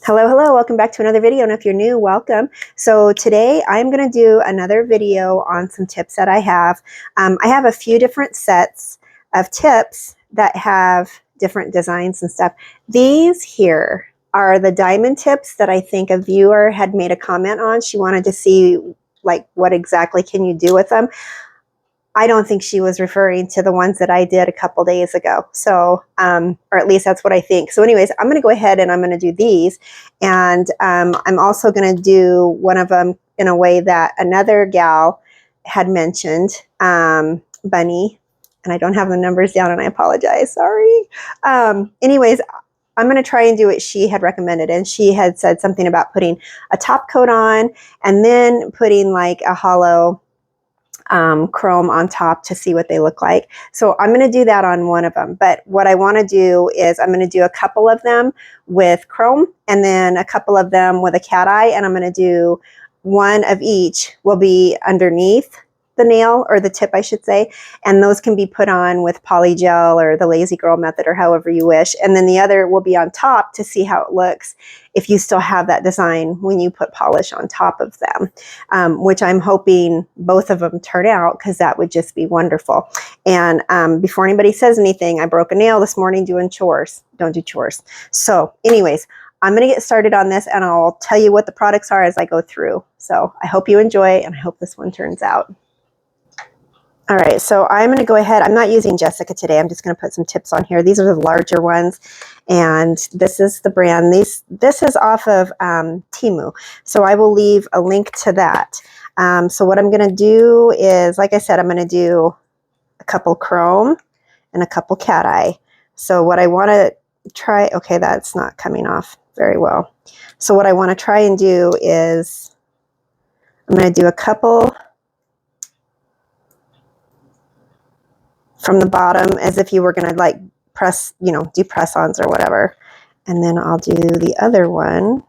Hello, hello, welcome back to another video, and if you're new, welcome. So today I'm going to do another video on some tips that I have. I have a few different sets of tips that have different designs and stuff. These here are the diamond tips that I think a viewer had made a comment on. She wanted to see like what exactly can you do with them. I don't think she was referring to the ones that I did a couple days ago. So, or at least that's what I think. So anyways, I'm going to go ahead and I'm going to do these. And I'm also going to do one of them in a way that another gal had mentioned, Bunny. And I don't have the numbers down and I apologize. Sorry. Anyways, I'm going to try and do what she had recommended. And she had said something about putting a top coat on and then putting like a hollow chrome on top to see what they look like. So I'm going to do that on one of them. But what I want to do is I'm going to do a couple of them with chrome and then a couple of them with a cat eye. And I'm going to do one of each will be underneath the nail, or the tip I should say, and those can be put on with poly gel or the lazy girl method or however you wish, and then the other will be on top to see how it looks if you still have that design when you put polish on top of them, which I'm hoping both of them turn out, because that would just be wonderful. And before anybody says anything, I broke a nail this morning doing chores. Don't do chores. So anyways, I'm going to get started on this and I'll tell you what the products are as I go through. So I hope you enjoy and I hope this one turns out. All right, so I'm going to go ahead. I'm not using Jessica today. I'm just going to put some tips on here. These are the larger ones, and this is the brand. This is off of Temu, so I will leave a link to that. So what I'm going to do is, like I said, I'm going to do a couple chrome and a couple cat eye. So what I want to try, okay, that's not coming off very well. So what I want to try and do is I'm going to do a couple from the bottom as if you were going to like press, do press-ons or whatever. And then I'll do the other one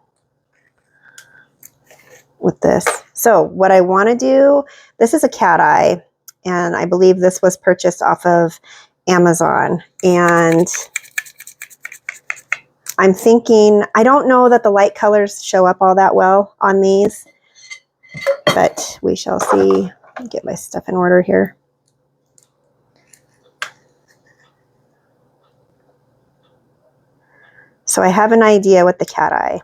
with this. So what I want to do, this is a cat eye, and I believe this was purchased off of Amazon. And I'm thinking, I don't know that the light colors show up all that well on these, but we shall see. Get my stuff in order here. So I have an idea with the cat eye.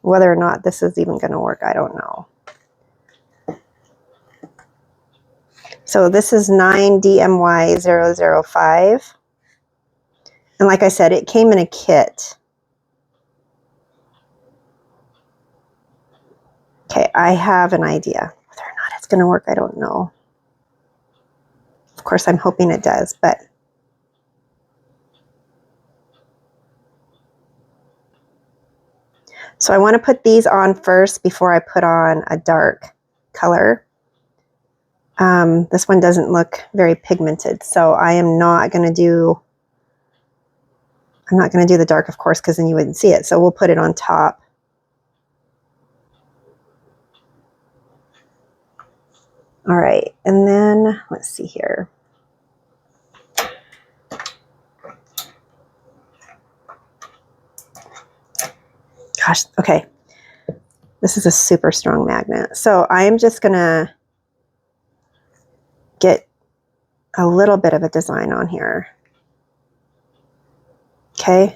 Whether or not this is even going to work, I don't know. So this is 9DMY005. And like I said, it came in a kit. Okay, I have an idea. Whether or not it's going to work, I don't know. Of course, I'm hoping it does, but so I want to put these on first before I put on a dark color. This one doesn't look very pigmented, so I'm not going to do the dark, of course, because then you wouldn't see it. So we'll put it on top. All right, and then let's see here. Gosh, okay. This is a super strong magnet. So I am just going to get a little bit of a design on here. Okay.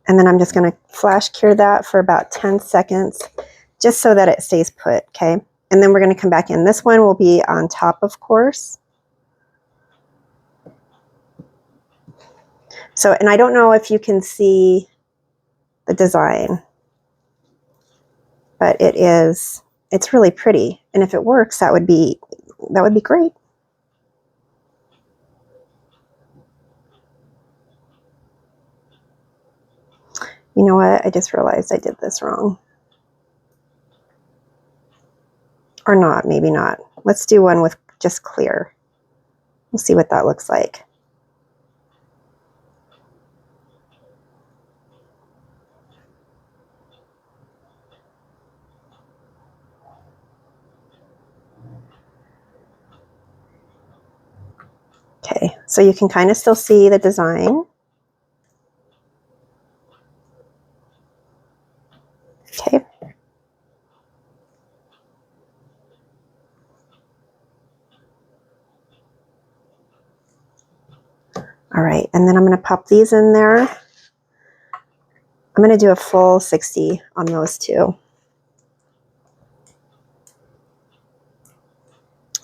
And then I'm just going to flash cure that for about 10 seconds, just so that it stays put. Okay. And then we're going to come back in. This one will be on top, of course. So, and I don't know if you can see the design, but it's really pretty. And if it works, that would be great. You know what? I just realized I did this wrong. Or not, maybe not. Let's do one with just clear. We'll see what that looks like. Okay, so you can kind of still see the design. Okay. All right, and then I'm going to pop these in there. I'm going to do a full 60 on those two.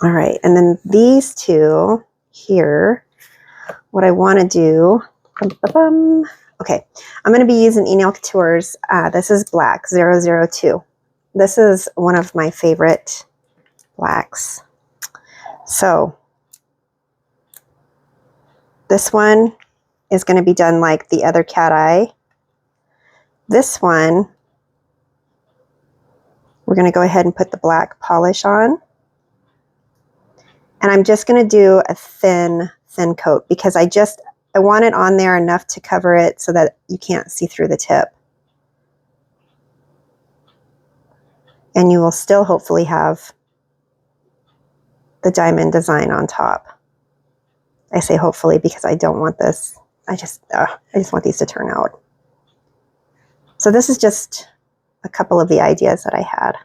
All right, and then these two here, what I want to do, okay, I'm going to be using Nail Couture's, this is black 002. This is one of my favorite blacks. So this one is going to be done like the other cat eye. This one, we're going to go ahead and put the black polish on. And I'm just going to do a thin coat because I want it on there enough to cover it so that you can't see through the tip. And you will still hopefully have the diamond design on top. I say hopefully because I don't want this. I just want these to turn out. So this is just a couple of the ideas that I had.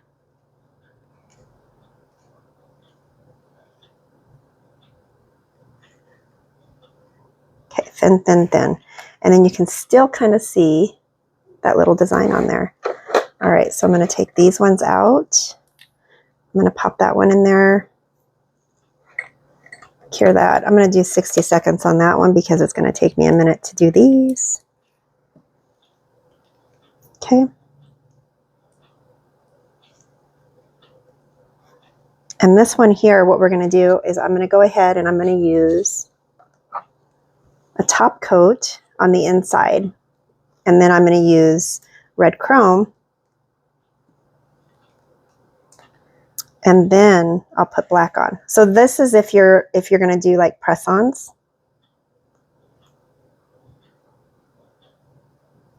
Okay, thin, thin, thin. And then you can still kind of see that little design on there. All right, so I'm going to take these ones out. I'm going to pop that one in there. Cure that. I'm going to do 60 seconds on that one because it's going to take me a minute to do these. Okay. And this one here, what we're going to do is I'm going to go ahead and I'm going to use a top coat on the inside. And then I'm going to use red chrome. And then I'll put black on. So this is if you're going to do like press-ons.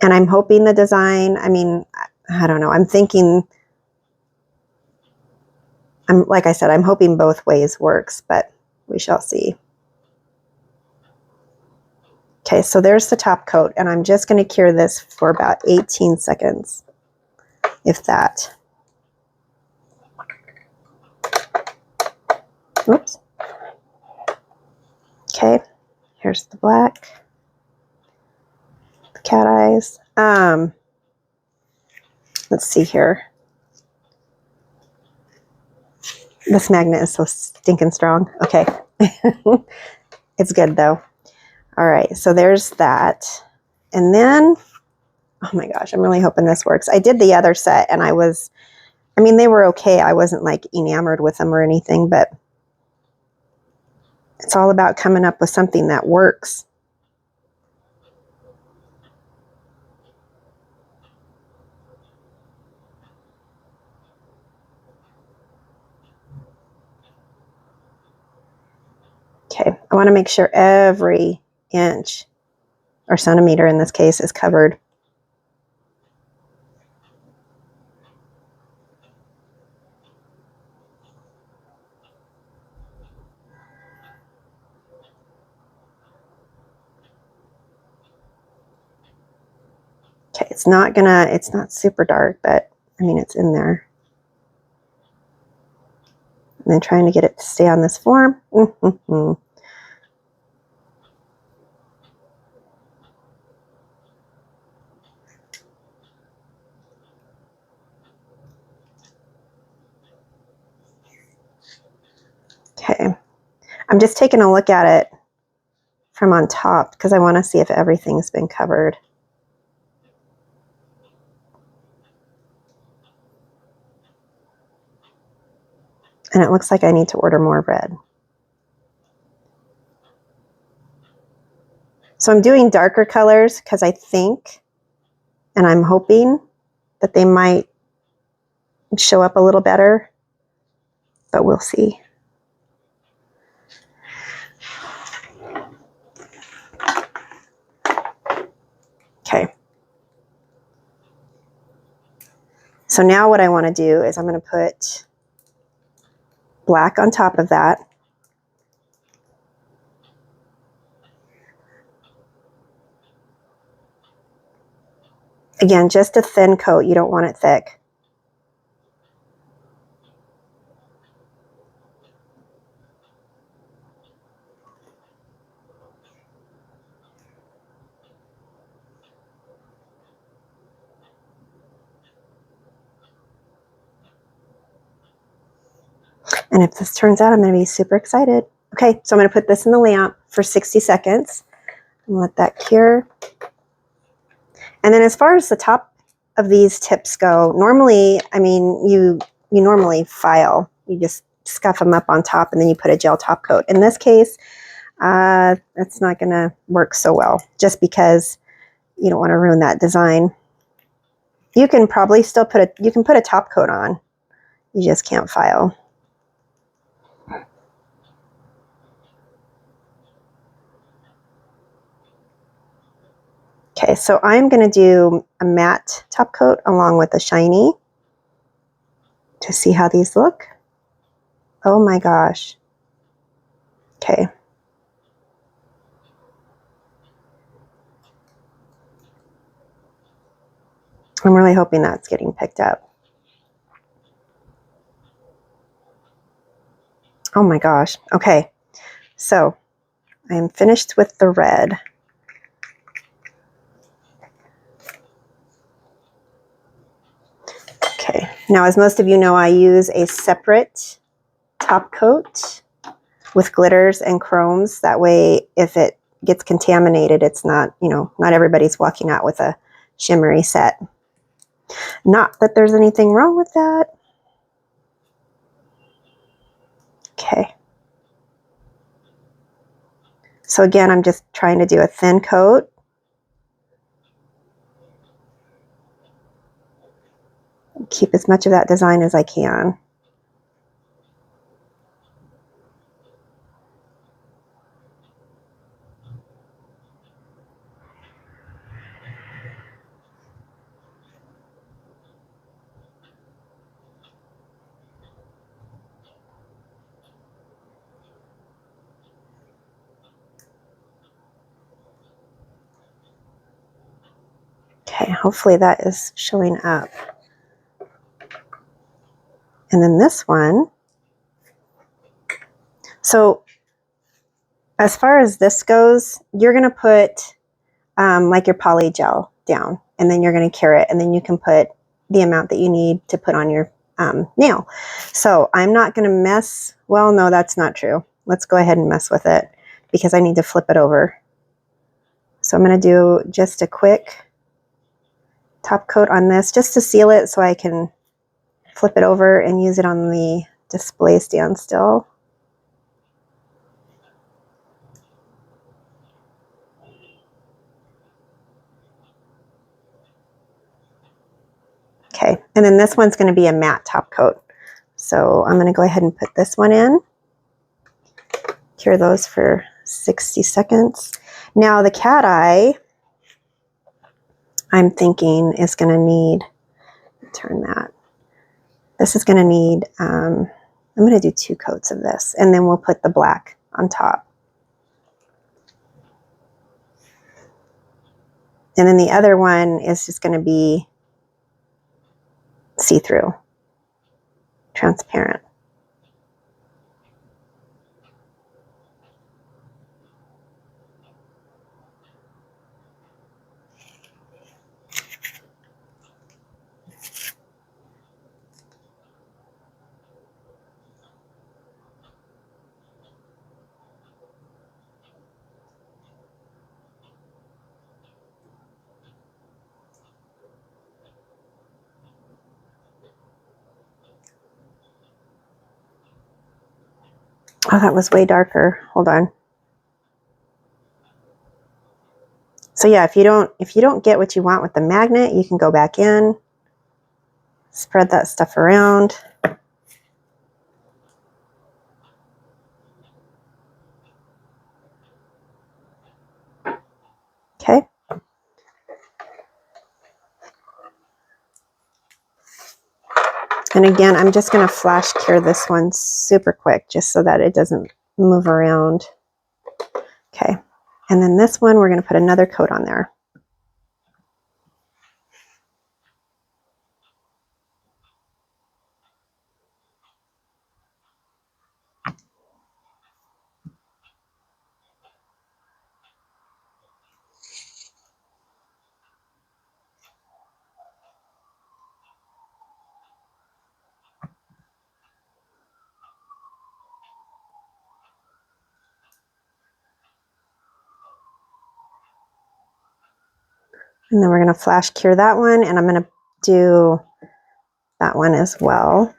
And I'm hoping the design, I mean, I don't know. I'm thinking, like I said, I'm hoping both ways works, but we shall see. Okay, so there's the top coat, and I'm just going to cure this for about 18 seconds, if that. Oops. Okay, here's the black, the cat eyes. Let's see here. This magnet is so stinking strong. Okay. It's good though. All right, so there's that. And then, oh my gosh, I'm really hoping this works. I did the other set and I mean, they were okay. I wasn't like enamored with them or anything, but it's all about coming up with something that works. Okay, I want to make sure every inch or centimeter in this case is covered. Okay, it's not super dark, but I mean, it's in there. And then trying to get it to stay on this form. Okay, I'm just taking a look at it from on top because I want to see if everything's been covered. And it looks like I need to order more red. So I'm doing darker colors because I think, and I'm hoping that they might show up a little better, but we'll see. Okay. So now what I want to do is I'm going to put black on top of that. Again, just a thin coat. You don't want it thick. And if this turns out, I'm going to be super excited. Okay, so I'm going to put this in the lamp for 60 seconds and let that cure. And then as far as the top of these tips go, normally, I mean, you normally file. You just scuff them up on top and then you put a gel top coat. In this case, that's not going to work so well just because you don't want to ruin that design. You can probably still put a top coat on. You just can't file. Okay, so I'm going to do a matte top coat along with a shiny to see how these look. Oh my gosh. Okay. I'm really hoping that's getting picked up. Oh my gosh. Okay, so I am finished with the red. Okay, now as most of you know, I use a separate top coat with glitters and chromes. That way, if it gets contaminated, it's not, not everybody's walking out with a shimmery set. Not that there's anything wrong with that. Okay. So again, I'm just trying to do a thin coat. Keep as much of that design as I can. Okay, hopefully that is showing up. And then this one. So as far as this goes, you're going to put like your poly gel down, and then you're going to cure it, and then you can put the amount that you need to put on your nail. So I'm not going to mess, well, no, that's not true. Let's go ahead and mess with it because I need to flip it over. So I'm going to do just a quick top coat on this just to seal it so I can flip it over and use it on the display stand still. Okay, and then this one's going to be a matte top coat. So I'm going to go ahead and put this one in. Cure those for 60 seconds. Now the cat eye, I'm thinking is going to need, turn that. This is going to need, I'm going to do 2 coats of this, and then we'll put the black on top. And then the other one is just going to be see-through, transparent. Oh, that was way darker. Hold on. So yeah, if you don't get what you want with the magnet, you can go back in, spread that stuff around. Okay. And again, I'm just going to flash cure this one super quick just so that it doesn't move around. Okay. And then this one, we're going to put another coat on there. And then we're going to flash cure that one, and I'm going to do that one as well.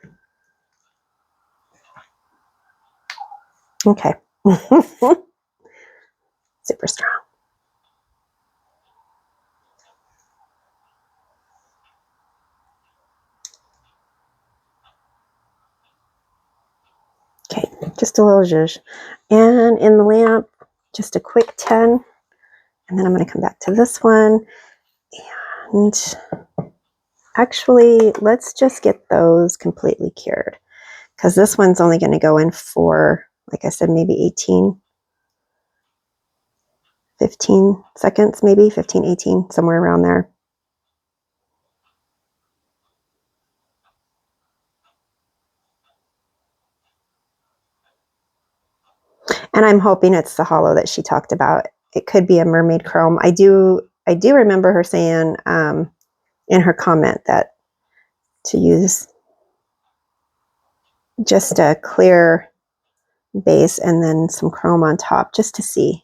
Okay. Super strong. Okay, just a little zhuzh. And in the lamp, just a quick 10. And then I'm going to come back to this one. And actually, let's just get those completely cured, because this one's only going to go in for, like I said, maybe 15 seconds, maybe 15, 18, somewhere around there. And I'm hoping it's the hollow that she talked about. It could be a mermaid chrome. I do remember her saying in her comment that to use just a clear base and then some chrome on top, just to see.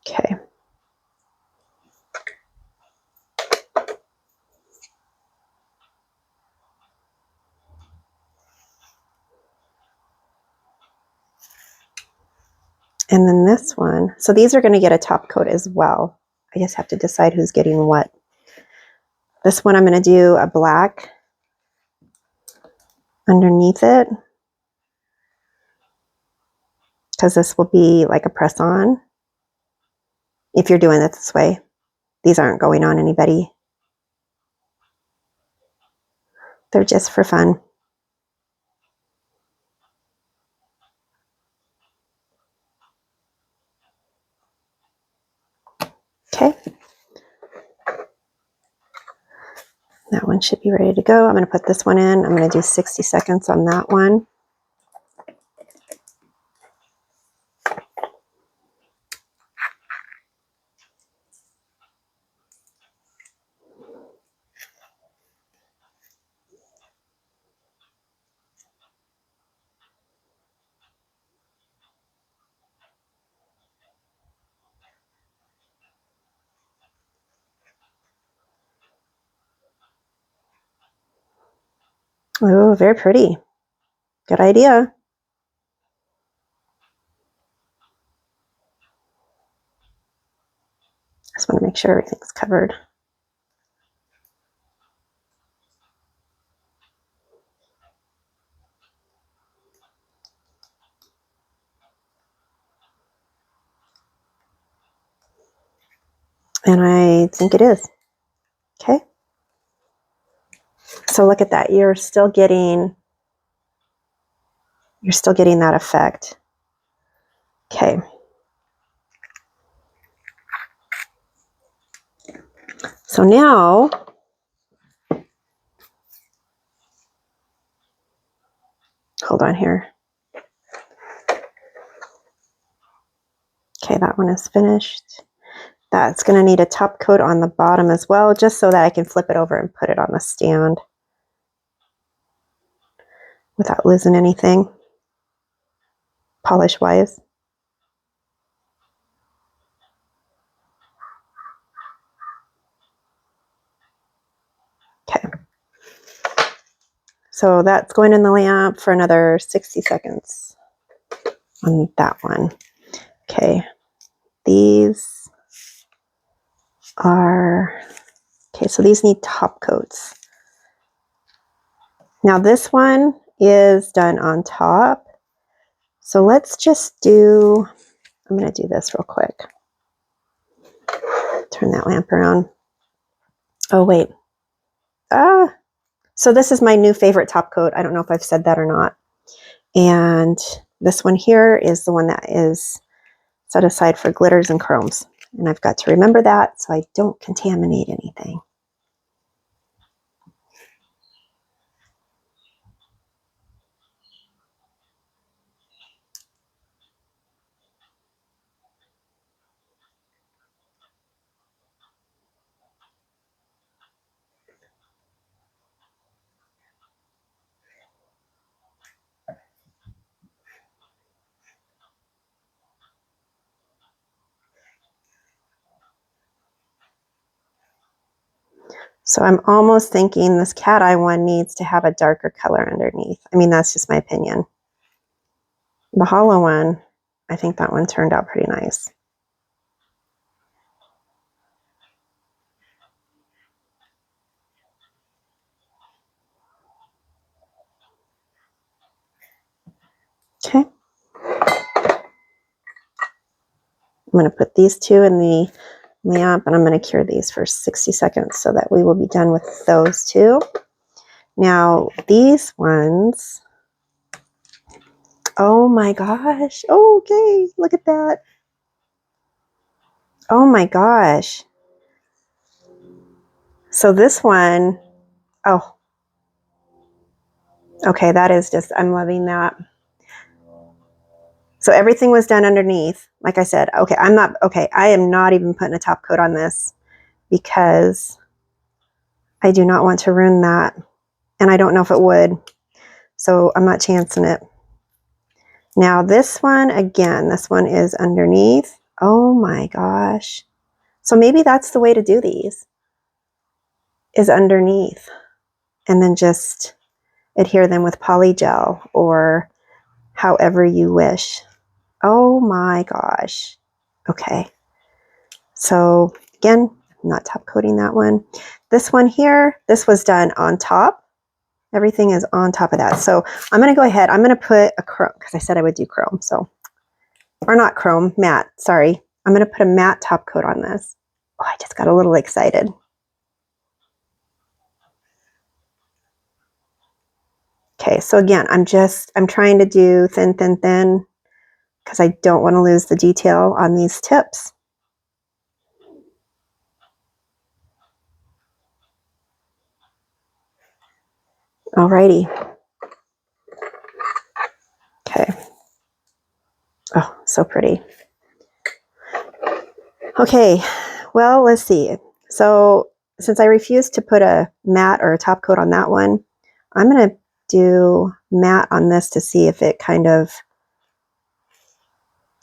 Okay. And then this one, so these are going to get a top coat as well. I just have to decide who's getting what. This one I'm going to do a black underneath it, because this will be like a press on. If you're doing it this way, these aren't going on anybody. They're just for fun. Okay. That one should be ready to go. I'm going to put this one in. I'm going to do 60 seconds on that one. Oh, very pretty. Good idea. Just want to make sure everything's covered. And I think it is. Okay. So look at that. You're still getting that effect. Okay. So now, hold on here. Okay, that one is finished. That's going to need a top coat on the bottom as well, just so that I can flip it over and put it on the stand without losing anything polish-wise. Okay. So that's going in the lamp for another 60 seconds on that one. Okay. These are, okay, so these need top coats. Now this one is done on top. So let's just do, I'm going to do this real quick. Turn that lamp around. Oh, wait. So this is my new favorite top coat. I don't know if I've said that or not. And this one here is the one that is set aside for glitters and chromes. And I've got to remember that so I don't contaminate anything. So I'm almost thinking this cat eye one needs to have a darker color underneath. I mean, that's just my opinion. The hollow one, I think that one turned out pretty nice. Okay. I'm going to put these two in the lamp, and I'm going to cure these for 60 seconds so that we will be done with those two. Now, these ones, oh my gosh. Okay, look at that. Oh my gosh. So this one, oh, okay, that is just, I'm loving that. So everything was done underneath. Like I said, okay, I am not even putting a top coat on this because I do not want to ruin that. And I don't know if it would. So I'm not chancing it. Now this one, again, this one is underneath. Oh my gosh. So maybe that's the way to do these, is underneath. And then just adhere them with poly gel or however you wish. Oh my gosh. Okay. So again, I'm not top coating that one. This one here, this was done on top. Everything is on top of that. So I'm going to go ahead. I'm going to put a chrome, because I said I would do chrome. So, or not chrome, matte. Sorry. I'm going to put a matte top coat on this. Oh, I just got a little excited. Okay. So again, I'm trying to do thin, thin, thin, because I don't want to lose the detail on these tips. Alrighty. Okay. Oh, so pretty. Okay, well, let's see. So since I refused to put a matte or a top coat on that one, I'm going to do matte on this to see if it kind of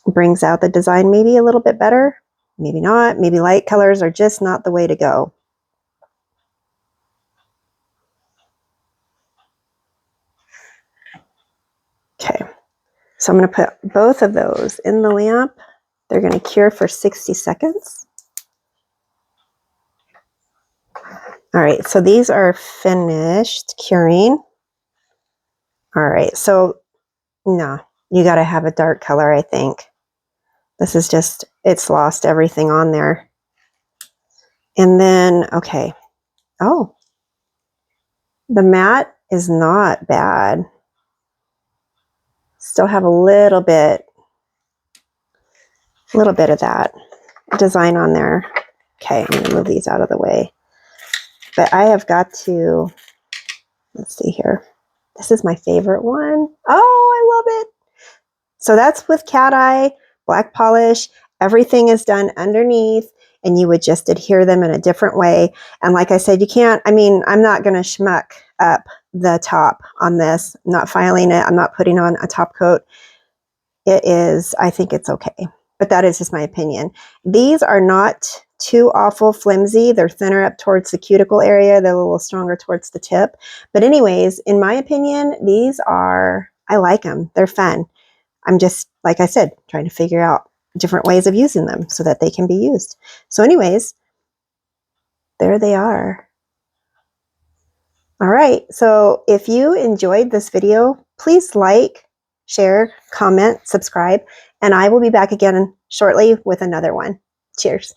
brings out the design maybe a little bit better. Maybe not. Maybe light colors are just not the way to go. Okay, so I'm going to put both of those in the lamp. They're going to cure for 60 seconds. All right, so these are finished curing. All right, so no, you got to have a dark color, I think. This is just, it's lost everything on there. And then, okay. Oh, the matte is not bad. Still have a little bit of that design on there. Okay, I'm gonna move these out of the way. But I have got to, let's see here. This is my favorite one. Oh, I love it. So that's with cat eye, black polish. Everything is done underneath, and you would just adhere them in a different way. And like I said, you can't, I mean, I'm not going to schmuck up the top on this. I'm not filing it. I'm not putting on a top coat. It is, I think it's okay. But that is just my opinion. These are not too awful flimsy. They're thinner up towards the cuticle area. They're a little stronger towards the tip. But anyways, in my opinion, these are, I like them. They're fun. I'm just, like I said, trying to figure out different ways of using them so that they can be used. So anyways, there they are. All right. So if you enjoyed this video, please like, share, comment, subscribe, and I will be back again shortly with another one. Cheers.